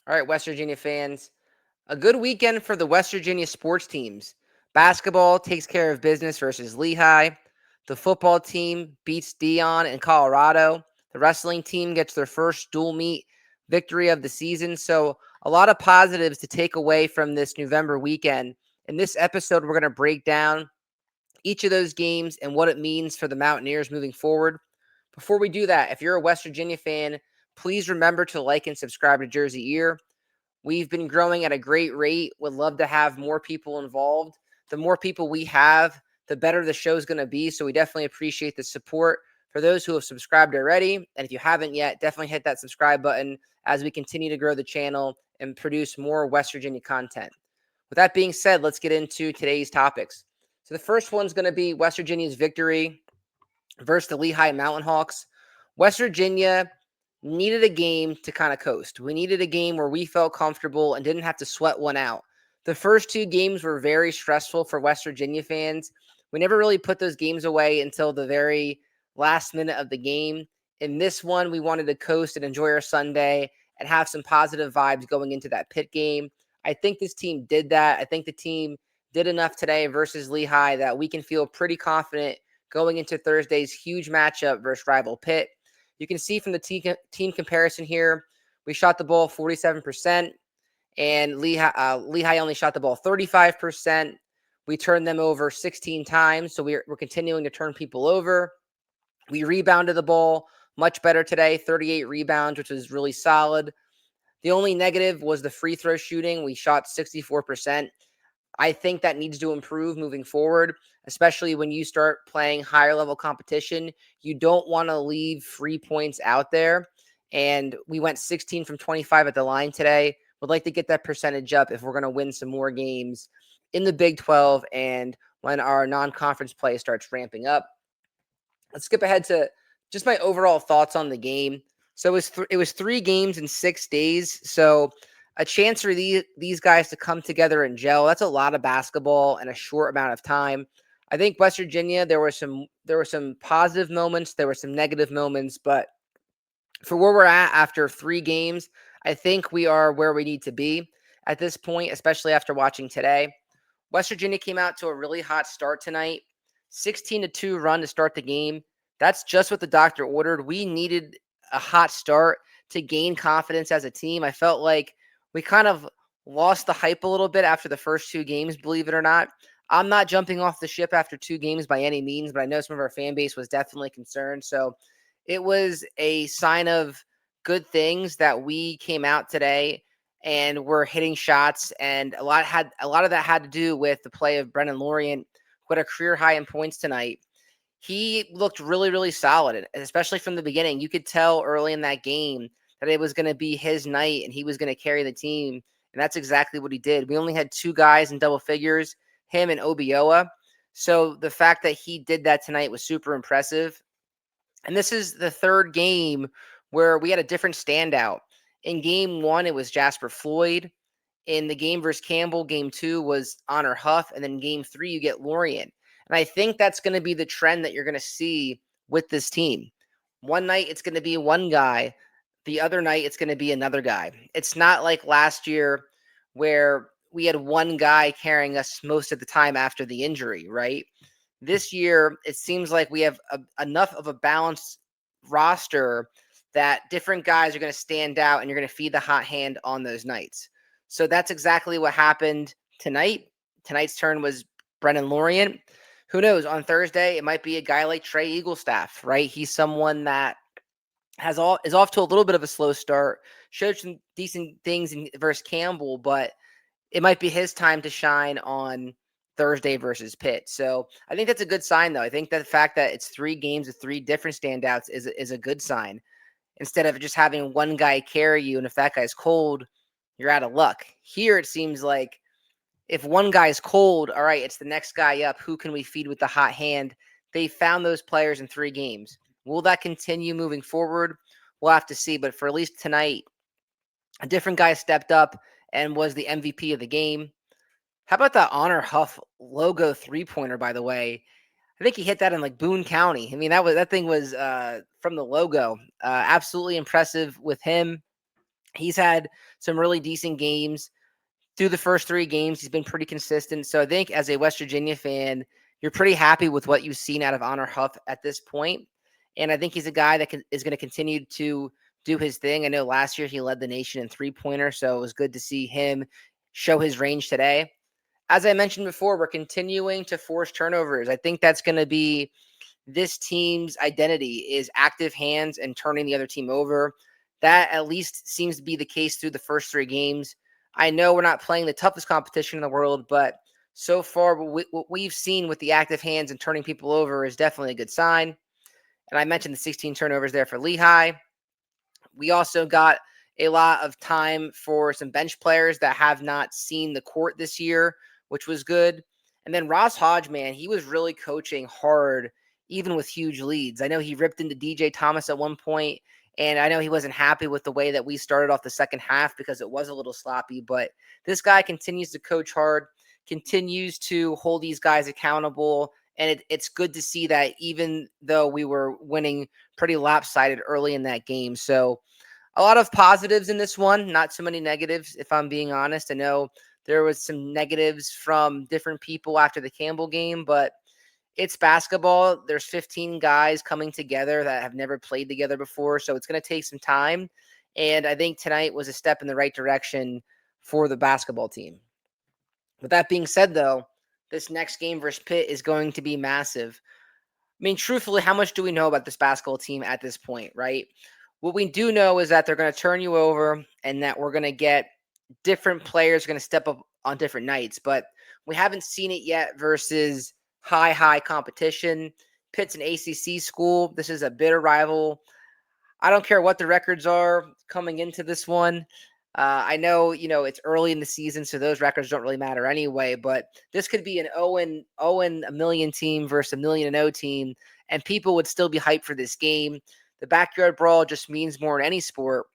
All right, West Virginia fans, a good weekend for the West Virginia sports teams. Basketball takes care of business versus Lehigh. The football team beats Deion in Colorado. The wrestling team gets their first dual meet victory of the season. So, a lot of positives to take away from this November weekend. In this episode, we're going to break down each of those games and what it means for the Mountaineers moving forward. Before we do that, if you're a West Virginia fan, please remember to like and subscribe to JerseyEER. We've been growing at a great rate. Would love to have more people involved. The more people we have, the better the show's going to be. So we definitely appreciate the support for those who have subscribed already. And if you haven't yet, definitely hit that subscribe button as we continue to grow the channel and produce more West Virginia content. With that being said, let's get into today's topics. So the first one's going to be West Virginia's victory versus the Lehigh Mountainhawks. West Virginia needed a game to kind of coast. We needed a game where we felt comfortable and didn't have to sweat one out. The first two games were very stressful for West Virginia fans. We never really put those games away until the very last minute of the game. In this one, we wanted to coast and enjoy our Sunday and have some positive vibes going into that Pitt game. I think this team did that. I think the team did enough today versus Lehigh that we can feel pretty confident going into Thursday's huge matchup versus rival Pitt. You can see from the team comparison here, we shot the ball 47%, and Lehigh only shot the ball 35%. We turned them over 16 times, so we're continuing to turn people over. We rebounded the ball much better today, 38 rebounds, which was really solid. The only negative was the free throw shooting. We shot 64%. I think that needs to improve moving forward, especially when you start playing higher level competition. You don't want to leave free points out there. And we went 16 from 25 at the line today. Would like to get that percentage up if we're going to win some more games in the Big 12 and when our non-conference play starts ramping up. Let's skip ahead to just my overall thoughts on the game. So it was 3 games in 6 days. So a chance for these guys to come together and gel. That's a lot of basketball in a short amount of time. I think West Virginia, there were some positive moments, there were some negative moments, but for where we're at after 3 games, I think we are where we need to be at this point, especially after watching today. West Virginia came out to a really hot start tonight, 16-2 run to start the game. That's just what the doctor ordered. We needed a hot start to gain confidence as a team. I felt like we kind of lost the hype a little bit after the first 2 games, believe it or not. I'm not jumping off the ship after 2 games by any means, but I know some of our fan base was definitely concerned. So it was a sign of good things that we came out today and were hitting shots, and a lot of that had to do with the play of Brennan Lorient, who had a career high in points tonight. He looked really, really solid, and especially from the beginning. You could tell early in that game that it was going to be his night and he was going to carry the team, and that's exactly what he did. We only had 2 guys in double figures, him and Obioa. So the fact that he did that tonight was super impressive. And this is the 3rd game where we had a different standout. In game 1, it was Jasper Floyd. In the game versus Campbell, game 2 was Honor Huff. And then game 3, you get Lorient. And I think that's going to be the trend that you're going to see with this team. One night, it's going to be one guy. The other night, it's going to be another guy. It's not like last year where we had one guy carrying us most of the time after the injury, right? This year, it seems like we have enough of a balanced roster that different guys are going to stand out and you're going to feed the hot hand on those nights. So that's exactly what happened tonight. Tonight's turn was Brennan Lorient. Who knows? On Thursday, it might be a guy like Trey Eaglestaff, right? He's someone that is off to a little bit of a slow start, showed some decent things versus Campbell, but it might be his time to shine on Thursday versus Pitt. So I think that's a good sign, though. I think that the fact that it's 3 games with 3 different standouts is a good sign, instead of just having one guy carry you. And if that guy's cold, you're out of luck. Here, it seems like if one guy's cold, all right, it's the next guy up. Who can we feed with the hot hand? They found those players in 3 games. Will that continue moving forward? We'll have to see. But for at least tonight, a different guy stepped up and was the MVP of the game. How about that Honor Huff logo 3-pointer, by the way? I think he hit that in like Boone County. I mean, that thing was from the logo. Absolutely impressive with him. He's had some really decent games. Through the first 3 games, he's been pretty consistent. So I think as a West Virginia fan, you're pretty happy with what you've seen out of Honor Huff at this point. And I think he's a guy that is going to continue to do his thing. I know last year he led the nation in three-pointer, so it was good to see him show his range today. As I mentioned before, we're continuing to force turnovers. I think that's going to be this team's identity is active hands and turning the other team over. That at least seems to be the case through the first 3 games. I know we're not playing the toughest competition in the world, but so far what we've seen with the active hands and turning people over is definitely a good sign. And I mentioned the 16 turnovers there for Lehigh. We also got a lot of time for some bench players that have not seen the court this year, which was good. And then Ross Hodge, man, he was really coaching hard, even with huge leads. I know he ripped into DJ Thomas at one point, and I know he wasn't happy with the way that we started off the second half because it was a little sloppy. But this guy continues to coach hard, continues to hold these guys accountable. And it's good to see that even though we were winning pretty lopsided early in that game. So a lot of positives in this one, not so many negatives, if I'm being honest. I know there was some negatives from different people after the Campbell game, but it's basketball. There's 15 guys coming together that have never played together before, so it's going to take some time. And I think tonight was a step in the right direction for the basketball team. With that being said, though, this next game versus Pitt is going to be massive. I mean, truthfully, how much do we know about this basketball team at this point, right? What we do know is that they're going to turn you over and that we're going to get different players going to step up on different nights, but we haven't seen it yet versus high competition. Pitt's an ACC school. This is a bitter rival. I don't care what the records are coming into this one. I know, it's early in the season, so those records don't really matter anyway, but this could be an 0 a million team versus a million and 0 team, and people would still be hyped for this game. The backyard brawl just means more in any sport.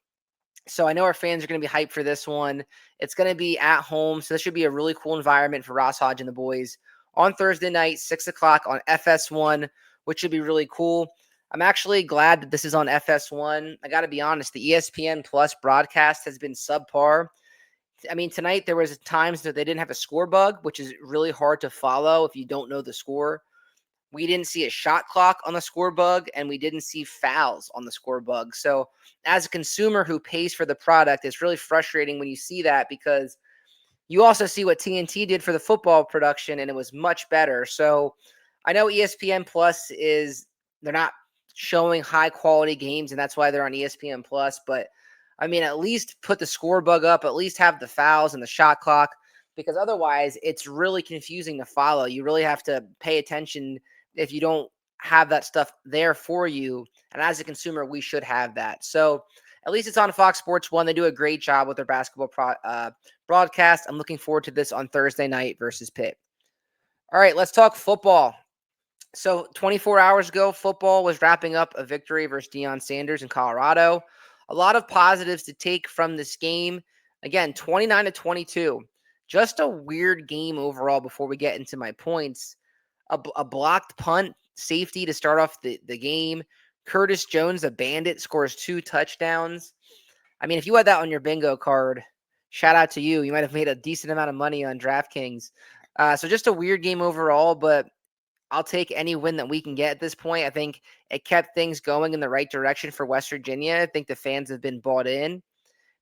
So I know our fans are going to be hyped for this one. It's going to be at home, so this should be a really cool environment for Ross Hodge and the boys on Thursday night, 6 o'clock on FS1, which should be really cool. I'm actually glad that this is on FS1. I got to be honest, the ESPN Plus broadcast has been subpar. I mean, tonight there was times that they didn't have a score bug, which is really hard to follow if you don't know the score. We didn't see a shot clock on the score bug, and we didn't see fouls on the score bug. So as a consumer who pays for the product, it's really frustrating when you see that because you also see what TNT did for the football production, and it was much better. So I know ESPN Plus they're not showing high quality games, and that's why they're on ESPN Plus. But I mean, at least put the score bug up, at least have the fouls and the shot clock, because otherwise it's really confusing to follow. You really have to pay attention if you don't have that stuff there for you. And as a consumer, we should have that. So at least it's on Fox Sports 1. They do a great job with their basketball broadcast. I'm looking forward to this on Thursday night versus Pitt. All right, let's talk football. So 24 hours ago, football was wrapping up a victory versus Deion Sanders in Colorado. A lot of positives to take from this game. Again, 29-22. Just a weird game overall before we get into my points. A blocked punt safety to start off the game. Curtis Jones, a bandit, scores 2 touchdowns. I mean, if you had that on your bingo card, shout out to you. You might have made a decent amount of money on DraftKings. So just a weird game overall, but I'll take any win that we can get at this point. I think it kept things going in the right direction for West Virginia. I think the fans have been bought in.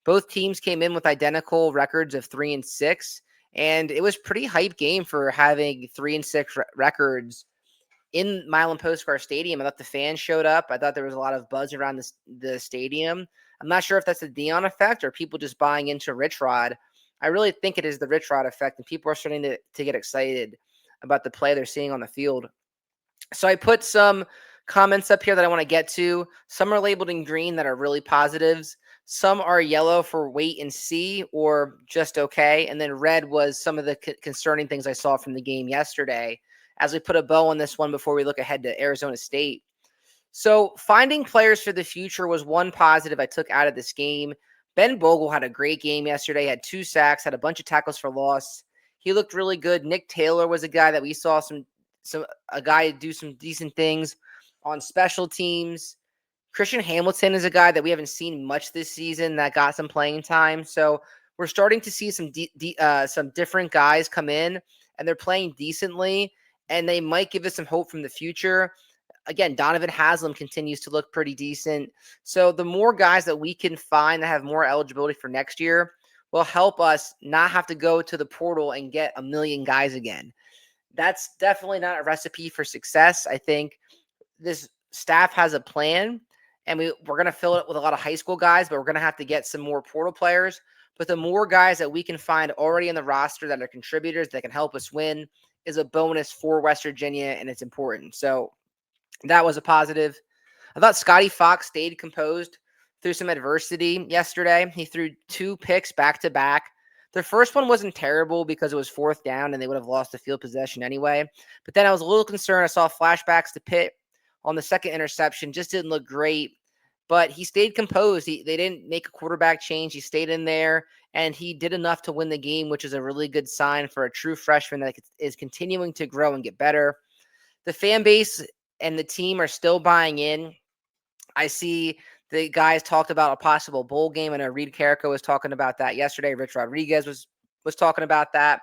Both teams came in with identical records of 3-6, and it was pretty hype game for having 3-6 records in Milan Postcar Stadium. I thought the fans showed up. I thought there was a lot of buzz around the stadium. I'm not sure if that's the Deion effect or people just buying into Rich Rod. I really think it is the Rich Rod effect, and people are starting to get excited about the play they're seeing on the field. So I put some comments up here that I want to get to. Some are labeled in green that are really positives. Some are yellow for wait and see or just okay. And then red was some of the concerning things I saw from the game yesterday as we put a bow on this one before we look ahead to Arizona State. So finding players for the future was one positive I took out of this game. Ben Bogle had a great game yesterday, had 2 sacks, had a bunch of tackles for loss. He looked really good. Nick Taylor was a guy that we saw a guy do some decent things on special teams. Christian Hamilton is a guy that we haven't seen much this season that got some playing time. So we're starting to see some different guys come in, and they're playing decently, and they might give us some hope from the future. Again, Donovan Haslam continues to look pretty decent. So the more guys that we can find that have more eligibility for next year will help us not have to go to the portal and get a million guys again. That's definitely not a recipe for success. I think this staff has a plan, and we're going to fill it with a lot of high school guys, but we're going to have to get some more portal players. But the more guys that we can find already in the roster that are contributors that can help us win is a bonus for West Virginia, and it's important. So that was a positive. I thought Scotty Fox stayed composed through some adversity yesterday. He threw 2 picks back to back. The first one wasn't terrible because it was 4th down and they would have lost the field possession anyway. But then I was a little concerned. I saw flashbacks to Pitt on the second interception. Just didn't look great. But he stayed composed. They didn't make a quarterback change. He stayed in there, and he did enough to win the game, which is a really good sign for a true freshman that is continuing to grow and get better. The fan base and the team are still buying in. I see the guys talked about a possible bowl game. I know Reed Carrico was talking about that yesterday. Rich Rodriguez was talking about that.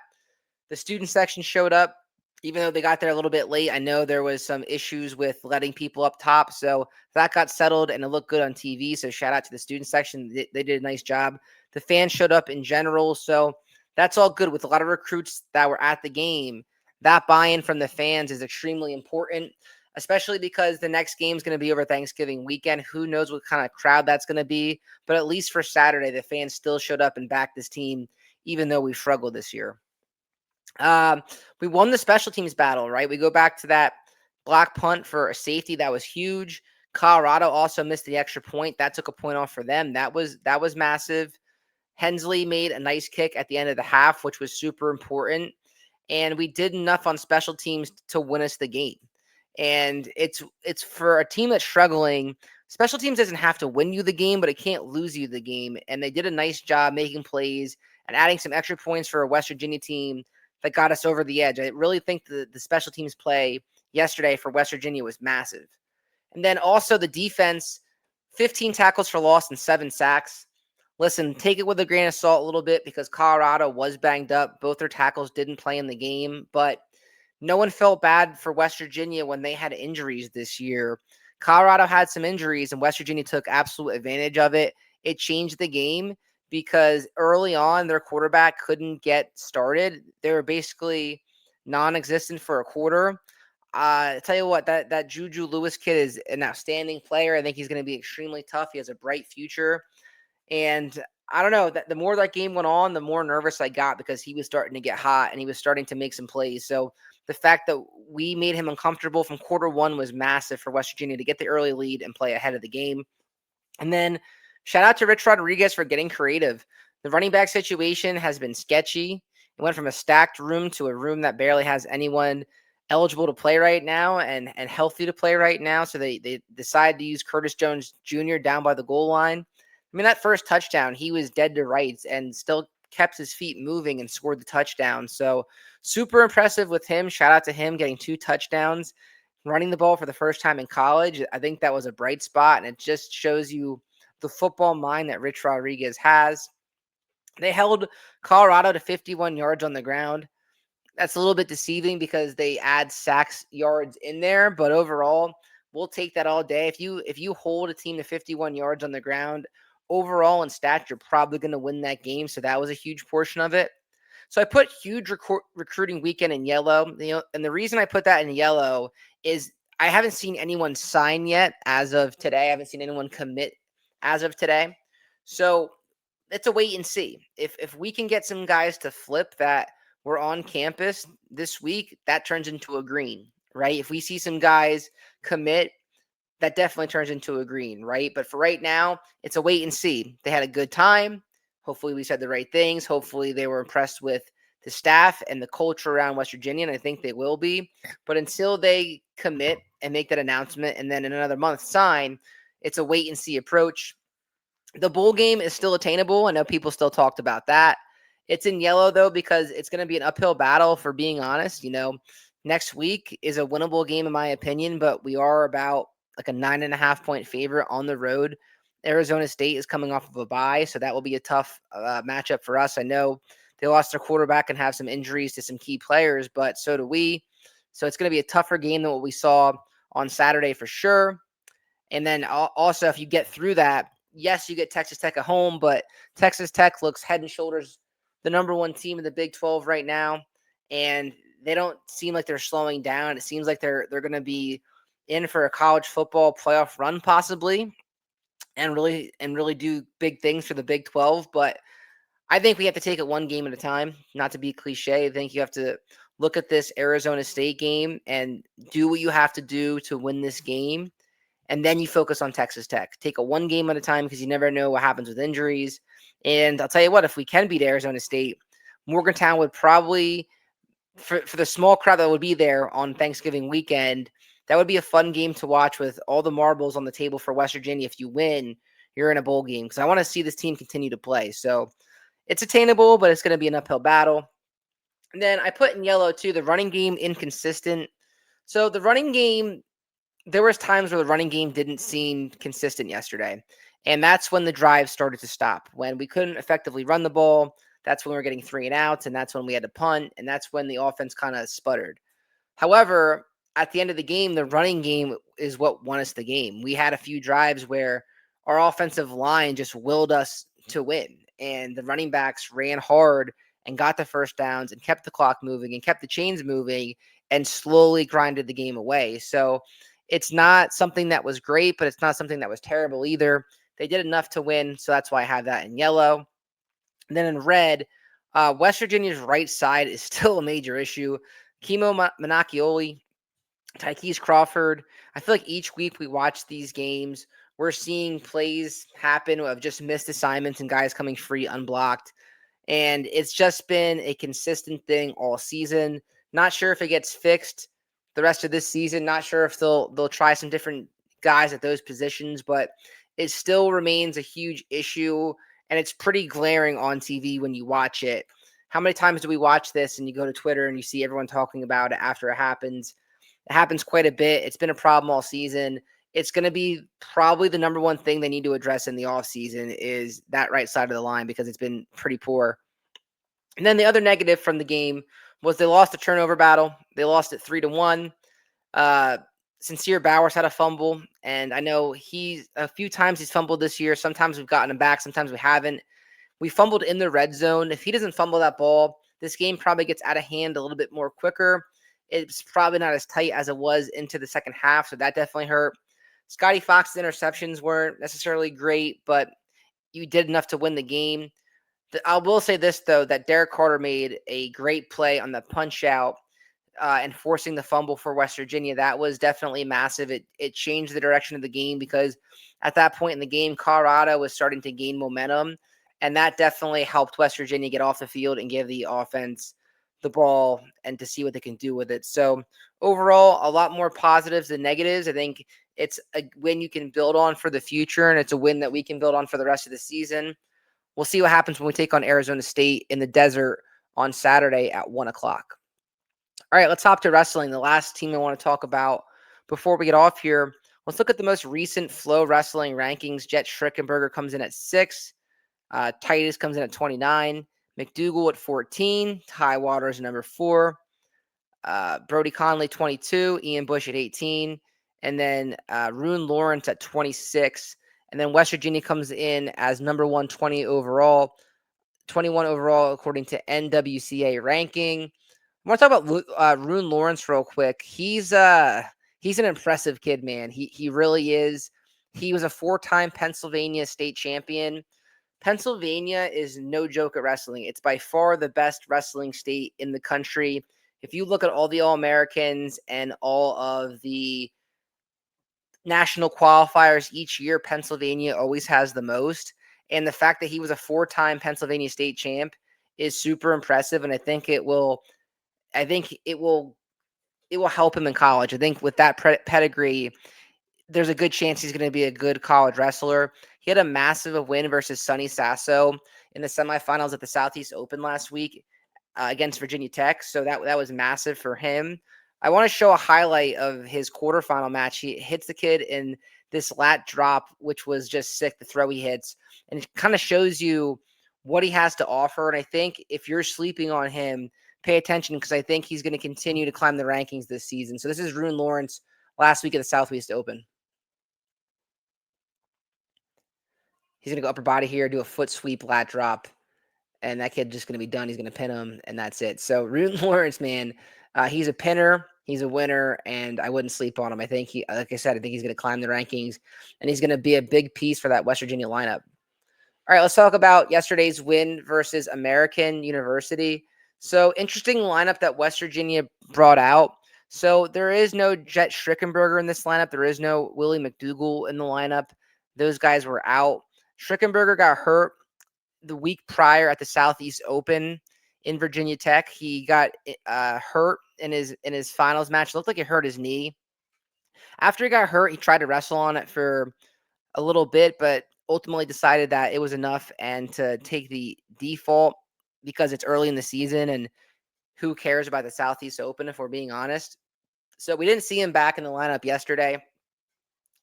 The student section showed up, even though they got there a little bit late. I know there was some issues with letting people up top, so that got settled and it looked good on TV. So shout out to the student section. They did a nice job. The fans showed up in general, so that's all good. With a lot of recruits that were at the game, that buy-in from the fans is extremely important, especially because the next game is going to be over Thanksgiving weekend. Who knows what kind of crowd that's going to be, but at least for Saturday, the fans still showed up and backed this team, even though we struggled this year. We won the special teams battle, right? We go back to that block punt for a safety that was huge. Colorado also missed the extra point. That took a point off for them. That was massive. Hensley made a nice kick at the end of the half, which was super important. And we did enough on special teams to win us the game. And it's for a team that's struggling. Special teams doesn't have to win you the game, but it can't lose you the game. And they did a nice job making plays and adding some extra points for a West Virginia team that got us over the edge. I really think the special teams play yesterday for West Virginia was massive. And then also the defense, 15 tackles for loss and 7 sacks. Listen, take it with a grain of salt a little bit because Colorado was banged up. Both their tackles didn't play in the game, but no one felt bad for West Virginia when they had injuries this year. Colorado had some injuries, and West Virginia took absolute advantage of it. It changed the game because early on, their quarterback couldn't get started. They were basically non-existent for a quarter. I tell you what, that Juju Lewis kid is an outstanding player. I think he's going to be extremely tough. He has a bright future. And I don't know, that the more that game went on, the more nervous I got because he was starting to get hot and he was starting to make some plays. So the fact that we made him uncomfortable from quarter 1 was massive for West Virginia to get the early lead and play ahead of the game. And then shout out to Rich Rodriguez for getting creative. The running back situation has been sketchy. It went from a stacked room to a room that barely has anyone eligible to play right now and healthy to play right now. So they decided to use Curtis Jones Jr. down by the goal line. I mean, that first touchdown, he was dead to rights and still kept his feet moving and scored the touchdown. So super impressive with him. Shout out to him getting 2 touchdowns, running the ball for the first time in college. I think that was a bright spot, and it just shows you the football mind that Rich Rodriguez has. They held Colorado to 51 yards on the ground. That's a little bit deceiving because they add sacks yards in there, but overall, we'll take that all day. If you hold a team to 51 yards on the ground, overall in stats, you're probably going to win that game. So that was a huge portion of it. So I put huge recruiting weekend in yellow. And the reason I put that in yellow is I haven't seen anyone sign yet as of today. I haven't seen anyone commit as of today. So it's a wait and see. If we can get some guys to flip that were on campus this week, that turns into a green, right? If we see some guys commit, that definitely turns into a green, right? But for right now, it's a wait and see. They had a good time. Hopefully we said the right things. Hopefully they were impressed with the staff and the culture around West Virginia, and I think they will be. But until they commit and make that announcement and then in another month sign, it's a wait and see approach. The bowl game is still attainable. I know people still talked about that. It's in yellow, though, because it's going to be an uphill battle, for being honest. Next week is a winnable game, in my opinion, but we are about like a 9.5 point favorite on the road. Arizona State is coming off of a bye, so that will be a tough matchup for us. I know they lost their quarterback and have some injuries to some key players, but so do we. So it's going to be a tougher game than what we saw on Saturday for sure. And then also, if you get through that, yes, you get Texas Tech at home, but Texas Tech looks head and shoulders the number one team in the Big 12 right now, and they don't seem like they're slowing down. It seems like they're going to be in for a college football playoff run possibly, and really do big things for the Big 12. But I think we have to take it one game at a time. Not to be cliche, I think you have to look at this Arizona State game and do what you have to do to win this game, and then you focus on Texas Tech. Take it one game at a time because you never know what happens with injuries. And I'll tell you what, if we can beat Arizona State, Morgantown would probably, for the small crowd that would be there on Thanksgiving weekend, that would be a fun game to watch with all the marbles on the table for West Virginia. If you win, you're in a bowl game because I want to see this team continue to play. So it's attainable, but it's going to be an uphill battle. And then I put in yellow too, the running game inconsistent. So the running game, there was times where the running game didn't seem consistent yesterday. And that's when the drive started to stop. When we couldn't effectively run the ball, that's when we were getting 3-and-outs, and that's when we had to punt, and that's when the offense kind of sputtered. However, at the end of the game, the running game is what won us the game. We had a few drives where our offensive line just willed us to win, and the running backs ran hard and got the first downs and kept the clock moving and kept the chains moving and slowly grinded the game away. So it's not something that was great, but it's not something that was terrible either. They did enough to win, so that's why I have that in yellow. And then in red, West Virginia's right side is still a major issue. Kimo Monacchioli, Tykees Crawford. I feel like each week we watch these games, we're seeing plays happen of just missed assignments and guys coming free unblocked. And it's just been a consistent thing all season. Not sure if it gets fixed the rest of this season. Not sure if they'll try some different guys at those positions, but it still remains a huge issue, and it's pretty glaring on TV when you watch it. How many times do we watch this and you go to Twitter and you see everyone talking about it after it happens? It happens quite a bit. It's been a problem all season. It's going to be probably the number one thing they need to address in the offseason is that right side of the line because it's been pretty poor. And then the other negative from the game was they lost the turnover battle. They lost it 3-1. Sincere Bowers had a fumble, and I know a few times he's fumbled this year. Sometimes we've gotten him back, sometimes we haven't. We fumbled in the red zone. If he doesn't fumble that ball, this game probably gets out of hand a little bit more quicker. It's probably not as tight as it was into the second half, so that definitely hurt. Scotty Fox's interceptions weren't necessarily great, but you did enough to win the game. I will say this, though, that Derek Carter made a great play on the punch out and forcing the fumble for West Virginia. That was definitely massive. It changed the direction of the game because at that point in the game, Colorado was starting to gain momentum, and that definitely helped West Virginia get off the field and give the offense the ball and to see what they can do with it. So overall, a lot more positives than negatives. I think it's a win you can build on for the future, and it's a win that we can build on for the rest of the season. We'll see what happens when we take on Arizona State in the desert on Saturday at 1 o'clock. All right, let's hop to wrestling. The last team I want to talk about before we get off here. Let's look at the most recent Flow Wrestling rankings. Jet Schickenberger comes in at 6. Titus comes in at 29. McDougal at 14. Ty Waters number 4. Brody Conley 22. Ian Bush at 18. And then Rune Lawrence at 26. And then West Virginia comes in as number 120 overall. 21 overall according to NWCA ranking. I want to talk about Rune Lawrence real quick. He's an impressive kid, man. He really is. He was a 4-time Pennsylvania state champion. Pennsylvania is no joke at wrestling. It's by far the best wrestling state in the country. If you look at all the All-Americans and all of the national qualifiers each year, Pennsylvania always has the most. And the fact that he was a 4-time Pennsylvania state champ is super impressive. And I think it will help him in college. I think with that pedigree, there's a good chance he's going to be a good college wrestler. He had a massive win versus Sonny Sasso in the semifinals at the Southeast Open last week against Virginia Tech. So that was massive for him. I want to show a highlight of his quarterfinal match. He hits the kid in this lat drop, which was just sick, the throw he hits. And it kind of shows you what he has to offer. And I think if you're sleeping on him, pay attention because I think he's going to continue to climb the rankings this season. So this is Rune Lawrence last week at the Southeast Open. He's going to go upper body here, do a foot sweep, lat drop. And that kid just going to be done. He's going to pin him, and that's it. So Rune Lawrence, man, he's a pinner. He's a winner, and I wouldn't sleep on him. I think like I said, I think he's going to climb the rankings, and he's going to be a big piece for that West Virginia lineup. All right, let's talk about yesterday's win versus American University. So interesting lineup that West Virginia brought out. So there is no Jet Strickenberger in this lineup. There is no Willie McDougall in the lineup. Those guys were out. Strickenberger got hurt the week prior at the Southeast Open in Virginia Tech. He got hurt in his finals match. It looked like he hurt his knee. After he got hurt, he tried to wrestle on it for a little bit, but ultimately decided that it was enough and to take the default because it's early in the season and who cares about the Southeast Open if we're being honest. So we didn't see him back in the lineup yesterday.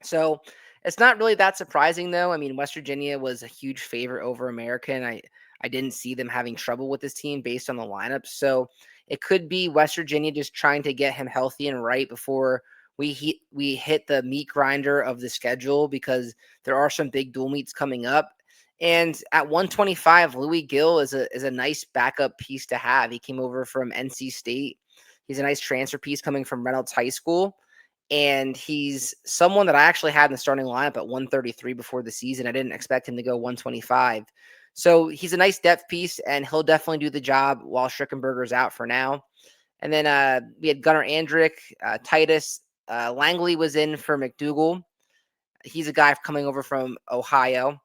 So it's not really that surprising, though. I mean, West Virginia was a huge favorite over American. I didn't see them having trouble with this team based on the lineup. So it could be West Virginia just trying to get him healthy and right before we hit the meat grinder of the schedule because there are some big dual meets coming up. And at 125, Louis Gill is a nice backup piece to have. He came over from NC State. He's a nice transfer piece coming from Reynolds High School. And he's someone that I actually had in the starting lineup at 133 before the season. I didn't expect him to go 125. So he's a nice depth piece, and he'll definitely do the job while Strickenberger's out for now. And then we had Gunnar Andrick, Titus. Langley was in for McDougall. He's a guy coming over from Ohio.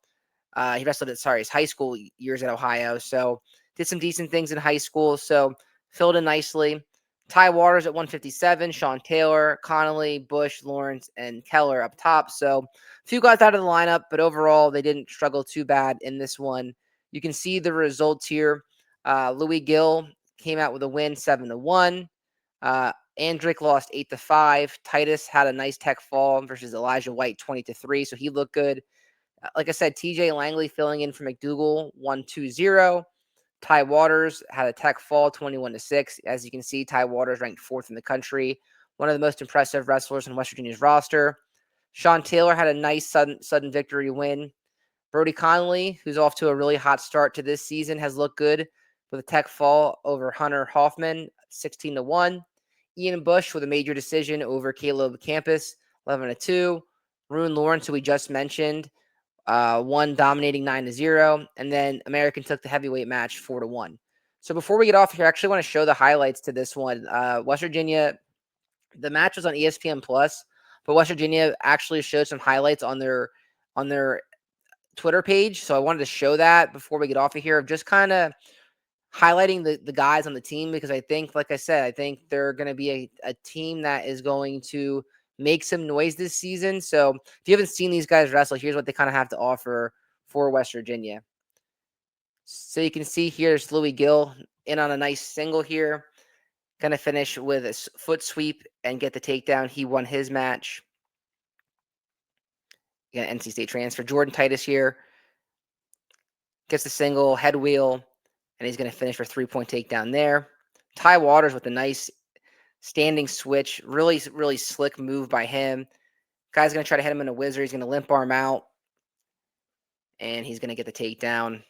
He wrestled at, his high school years at Ohio. So did some decent things in high school. So filled in nicely. Ty Waters at 157, Sean Taylor, Connolly, Bush, Lawrence, and Keller up top. So a few guys out of the lineup, but overall they didn't struggle too bad in this one. You can see the results here. Louis Gill came out with a win, 7-1. Andrick lost 8-5. Titus had a nice tech fall versus Elijah White, 20-3. So he looked good. Like I said, TJ Langley filling in for McDougall, 1-2-0. Ty Waters had a tech fall, 21-6. As you can see, Ty Waters ranked 4th in the country, one of the most impressive wrestlers on West Virginia's roster. Sean Taylor had a nice sudden victory win. Brody Connolly, who's off to a really hot start to this season, has looked good with a tech fall over Hunter Hoffman, 16-1. Ian Bush with a major decision over Caleb Campus, 11-2. Rune Lawrence, who we just mentioned, one dominating 9-0, and then American took the heavyweight match 4-1. So before we get off here, I actually want to show the highlights to this one. West Virginia, the match was on ESPN Plus, but West Virginia actually showed some highlights on their Twitter page. So I wanted to show that before we get off of here, of just kind of highlighting the guys on the team, because I think, like I said, I think they're going to be a team that is going to make some noise this season. So if you haven't seen these guys wrestle, here's what they kind of have to offer for West Virginia. So you can see here's Louis Gill in on a nice single here. Going to finish with a foot sweep and get the takedown. He won his match. Again, NC State transfer. Jordan Titus here gets the single, head wheel, and he's going to finish for 3-point takedown there. Ty Waters with a nice standing switch. Really, really slick move by him. Guy's going to try to hit him in a whizzer. He's going to limp arm out, and he's going to get the takedown.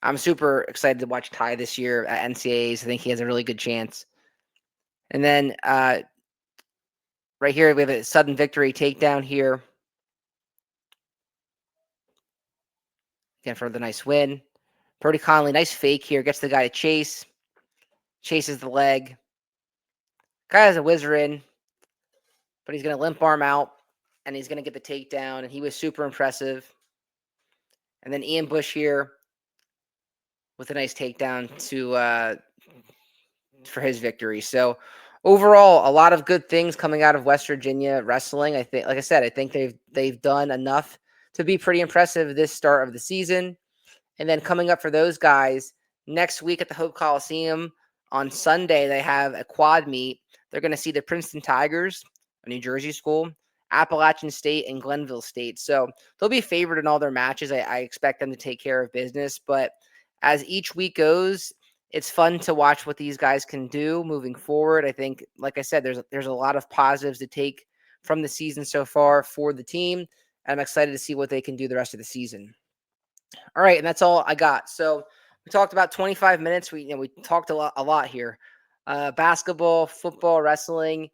I'm super excited to watch Ty this year at NCAAs. I think he has a really good chance. And then right here, we have a sudden victory takedown here. Again, for the nice win. Brody Connolly, nice fake here. Gets the guy to chase. Chases the leg. Guy has a whizzer in, but he's going to limp arm out, and he's going to get the takedown, and he was super impressive. And then Ian Bush here with a nice takedown for his victory. So overall, a lot of good things coming out of West Virginia wrestling. I think, like I said, I think they've done enough to be pretty impressive this start of the season. And then coming up for those guys next week at the Hope Coliseum on Sunday, they have a quad meet. They're going to see the Princeton Tigers, a New Jersey school, Appalachian State, and Glenville State. So they'll be favored in all their matches. I expect them to take care of business. But as each week goes, it's fun to watch what these guys can do moving forward. I think, like I said, there's a lot of positives to take from the season so far for the team. I'm excited to see what they can do the rest of the season. All right, and that's all I got. So we talked about 25 minutes. We talked a lot here. Basketball, football, wrestling.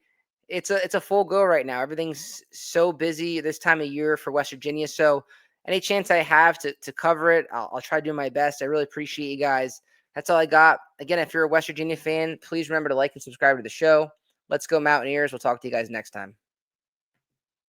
It's a full go right now. Everything's so busy this time of year for West Virginia. So any chance I have to cover it, I'll try to do my best. I really appreciate you guys. That's all I got. Again, if you're a West Virginia fan, please remember to like and subscribe to the show. Let's go Mountaineers. We'll talk to you guys next time.